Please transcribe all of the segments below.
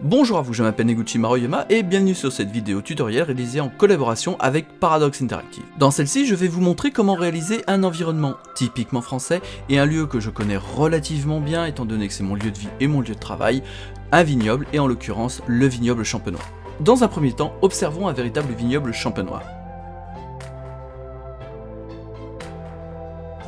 Bonjour à vous, je m'appelle Neguchi Maruyama et bienvenue sur cette vidéo tutoriel réalisée en collaboration avec Paradox Interactive. Dans celle-ci, je vais vous montrer comment réaliser un environnement typiquement français et un lieu que je connais relativement bien étant donné que c'est mon lieu de vie et mon lieu de travail, un vignoble et en l'occurrence le vignoble champenois. Dans un premier temps, observons un véritable vignoble champenois.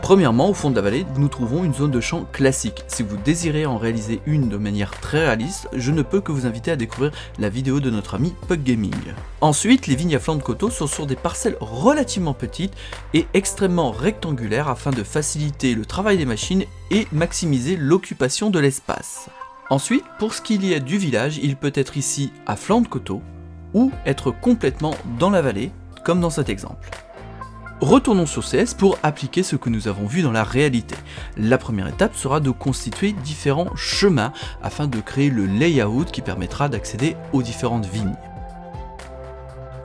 Premièrement, au fond de la vallée, nous trouvons une zone de champ classique. Si vous désirez en réaliser une de manière très réaliste, je ne peux que vous inviter à découvrir la vidéo de notre ami Puck Gaming. Ensuite, les vignes à flanc de coteau sont sur des parcelles relativement petites et extrêmement rectangulaires afin de faciliter le travail des machines et maximiser l'occupation de l'espace. Ensuite, pour ce qu'il y est du village, il peut être ici à flanc de coteau ou être complètement dans la vallée, comme dans cet exemple. Retournons sur CS pour appliquer ce que nous avons vu dans la réalité. La première étape sera de constituer différents chemins afin de créer le layout qui permettra d'accéder aux différentes vignes.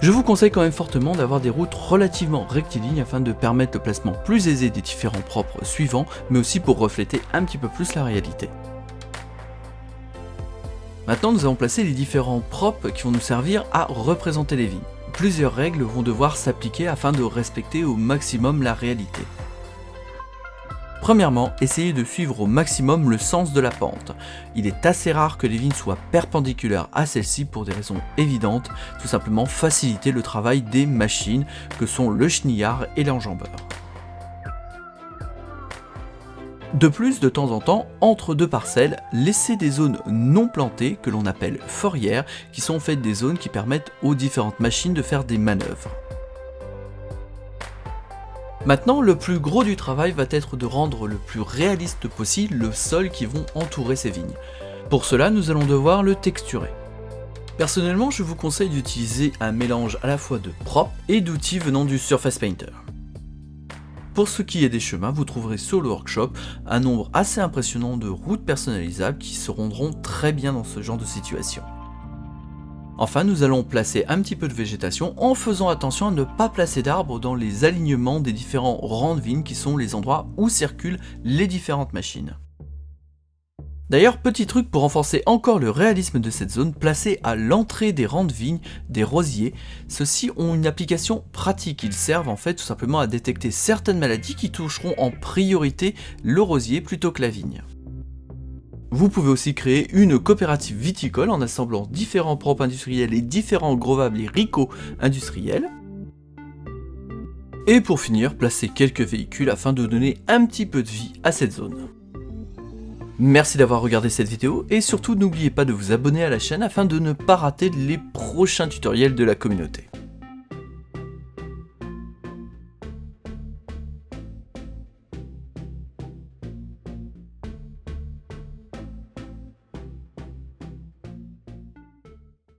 Je vous conseille quand même fortement d'avoir des routes relativement rectilignes afin de permettre le placement plus aisé des différents propres suivants, mais aussi pour refléter un petit peu plus la réalité. Maintenant, nous allons placer les différents propres qui vont nous servir à représenter les vignes. Plusieurs règles vont devoir s'appliquer afin de respecter au maximum la réalité. Premièrement, essayez de suivre au maximum le sens de la pente. Il est assez rare que les vignes soient perpendiculaires à celle-ci pour des raisons évidentes, tout simplement faciliter le travail des machines que sont le chenillard et l'enjambeur. De plus, de temps en temps, entre deux parcelles, laissez des zones non plantées que l'on appelle forières, qui sont en fait des zones qui permettent aux différentes machines de faire des manœuvres. Maintenant, le plus gros du travail va être de rendre le plus réaliste possible le sol qui vont entourer ces vignes. Pour cela, nous allons devoir le texturer. Personnellement, je vous conseille d'utiliser un mélange à la fois de propre et d'outils venant du Surface Painter. Pour ce qui est des chemins, vous trouverez sur le workshop un nombre assez impressionnant de routes personnalisables qui se rendront très bien dans ce genre de situation. Enfin, nous allons placer un petit peu de végétation en faisant attention à ne pas placer d'arbres dans les alignements des différents rangs de vignes qui sont les endroits où circulent les différentes machines. D'ailleurs, petit truc pour renforcer encore le réalisme de cette zone, placés à l'entrée des rangs de vignes, des rosiers, ceux-ci ont une application pratique, ils servent en fait tout simplement à détecter certaines maladies qui toucheront en priorité le rosier plutôt que la vigne. Vous pouvez aussi créer une coopérative viticole en assemblant différents propres industriels et différents grovables et ricots industriels. Et pour finir, placer quelques véhicules afin de donner un petit peu de vie à cette zone. Merci d'avoir regardé cette vidéo et surtout n'oubliez pas de vous abonner à la chaîne afin de ne pas rater les prochains tutoriels de la communauté.